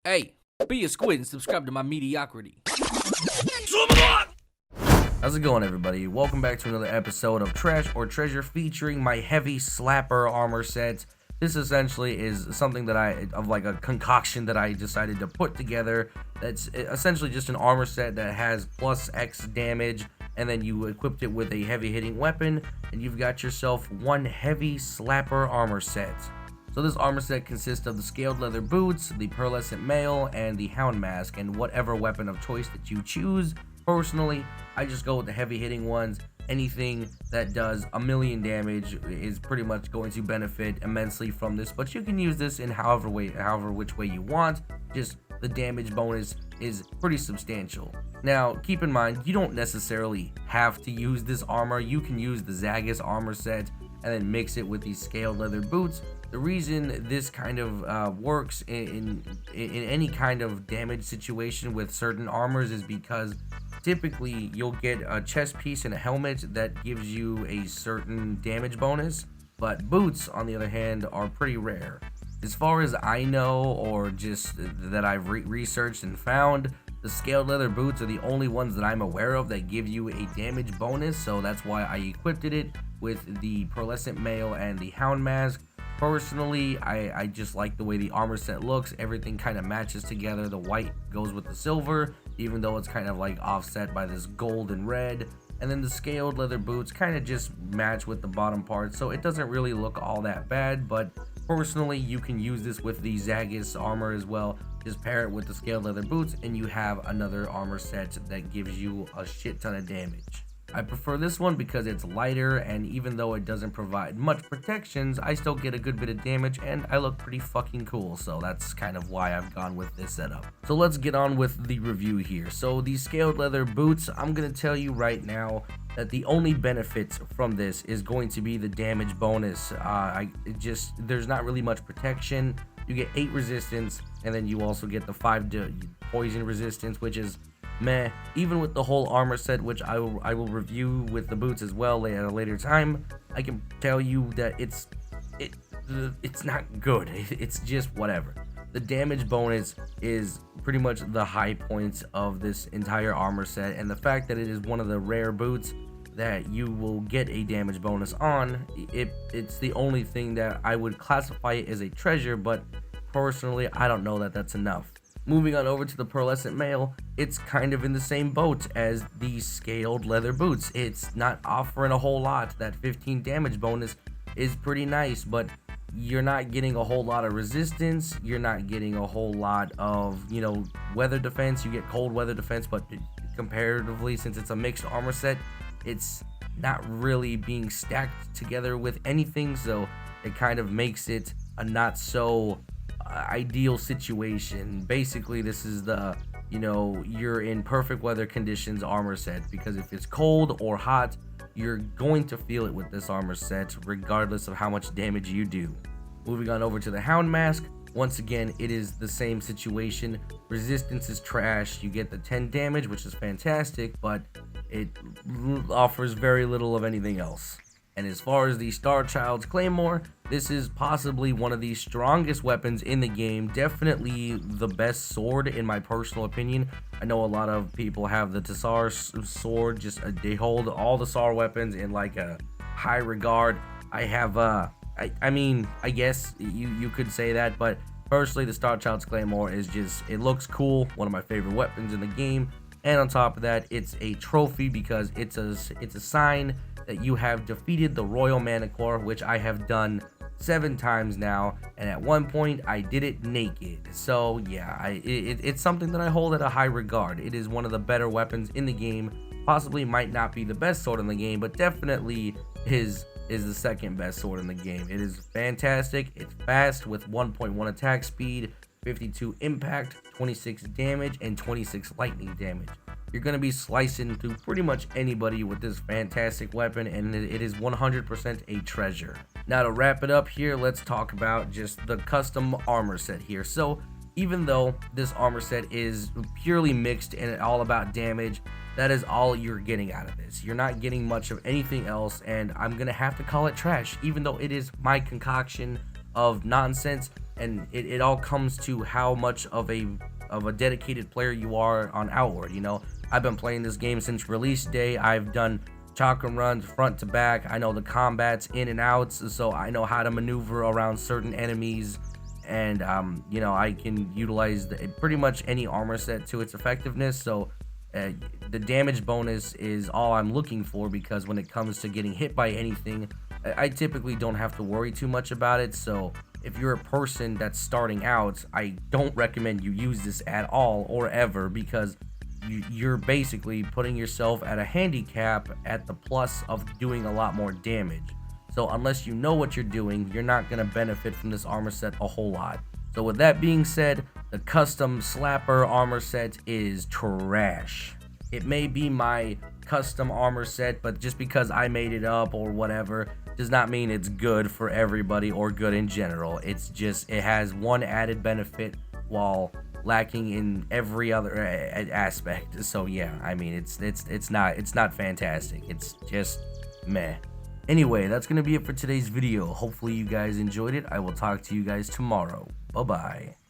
Hey, be a squid and subscribe to my mediocrity. How's it going, everybody? Welcome back to another episode of Trash or Treasure featuring my heavy slapper armor set. This essentially is something that like a concoction that I decided to put together. That's essentially just an armor set that has plus X damage, and then you equipped it with a heavy hitting weapon, and you've got yourself one heavy slapper armor set. So this armor set consists of the scaled leather boots, the pearlescent mail, and the hound mask, and whatever weapon of choice that you choose. Personally, I just go with the heavy hitting ones. Anything that does a million damage is pretty much going to benefit immensely from this, but you can use this in however which way you want. Just the damage bonus is pretty substantial. Now, keep in mind, you don't necessarily have to use this armor. You can use the Zagus armor set and then mix it with these scaled leather boots. The reason this kind of works in any kind of damage situation with certain armors is because typically you'll get a chest piece and a helmet that gives you a certain damage bonus, but boots, on the other hand, are pretty rare. As far as I know, or just that I've researched and found, the scaled leather boots are the only ones that I'm aware of that give you a damage bonus, so that's why I equipped it with the pearlescent mail and the hound mask. Personally, I just like the way the armor set looks. Everything kind of matches together. The white goes with the silver, even though it's kind of like offset by this gold and red. And then the scaled leather boots kind of just match with the bottom part, so it doesn't really look all that bad. But personally, you can use this with the Zagus armor as well. Just pair it with the scaled leather boots and you have another armor set that gives you a shit ton of damage. I prefer this one because it's lighter, and even though it doesn't provide much protections, I still get a good bit of damage and I look pretty fucking cool, so that's kind of why I've gone with this setup. So let's get on with the review here. So these scaled leather boots, I'm gonna tell you right now that the only benefits from this is going to be the damage bonus. There's not really much protection. You get 8 resistance, and then you also get the 5 poison resistance, which is meh. Even with the whole armor set, which I will review with the boots as well at a later time, I can tell you that it's not good. It's just whatever. The damage bonus is pretty much the high points of this entire armor set, and the fact that it is one of the rare boots that you will get a damage bonus on, it's the only thing that I would classify it as a treasure, but personally I don't know that that's enough. Moving on over to the pearlescent mail, it's kind of in the same boat as the scaled leather boots. It's not offering a whole lot. That 15 damage bonus is pretty nice, but you're not getting a whole lot of resistance. You're not getting a whole lot of, weather defense. You get cold weather defense, but comparatively, since it's a mixed armor set, it's not really being stacked together with anything, so it kind of makes it a not so ideal situation. Basically, this is the you're in perfect weather conditions armor set, because if it's cold or hot, you're going to feel it with this armor set regardless of how much damage you do. Moving on over to the hound mask, once again it is the same situation. Resistance is trash. You get the 10 damage, which is fantastic, but it offers very little of anything else. And as far as the Star Child's Claymore, this is possibly one of the strongest weapons in the game. Definitely the best sword in my personal opinion. I know a lot of people have the Tsar sword, they hold all the Tsar weapons in like a high regard. I have I guess you could say that, but personally the Star Child's Claymore is it looks cool, one of my favorite weapons in the game. And on top of that, it's a trophy because it's a sign that you have defeated the Royal Manticore, which I have done 7 times now, and at one point I did it naked. So yeah, it's something that I hold at a high regard. It is one of the better weapons in the game. Possibly might not be the best sword in the game, but definitely is the second best sword in the game. It is fantastic. It's fast with 1.1 attack speed, 52 impact, 26 damage, and 26 lightning damage. You're going to be slicing through pretty much anybody with this fantastic weapon, and it is 100% a treasure. Now to wrap it up here, let's talk about just the custom armor set here. So even though this armor set is purely mixed and all about damage, that is all you're getting out of this. You're not getting much of anything else, and I'm going to have to call it trash, even though it is my concoction of nonsense, and it all comes to how much of a dedicated player you are on Outward. You know, I've been playing this game since release day. I've done chakram runs front to back. I know the combats in and outs, so I know how to maneuver around certain enemies, and you know, I can utilize pretty much any armor set to its effectiveness. So the damage bonus is all I'm looking for, because when it comes to getting hit by anything, I typically don't have to worry too much about it. So if you're a person that's starting out, I don't recommend you use this at all or ever, because you're basically putting yourself at a handicap at the plus of doing a lot more damage. So unless you know what you're doing, you're not going to benefit from this armor set a whole lot. So with that being said, the custom slapper armor set is trash. It may be my custom armor set, but just because I made it up or whatever does not mean it's good for everybody or good in general. It's just, it has one added benefit while lacking in every other aspect. So yeah, I mean, it's not fantastic. It's just meh. Anyway, that's gonna be it for today's video. Hopefully you guys enjoyed it. I will talk to you guys tomorrow. Bye bye.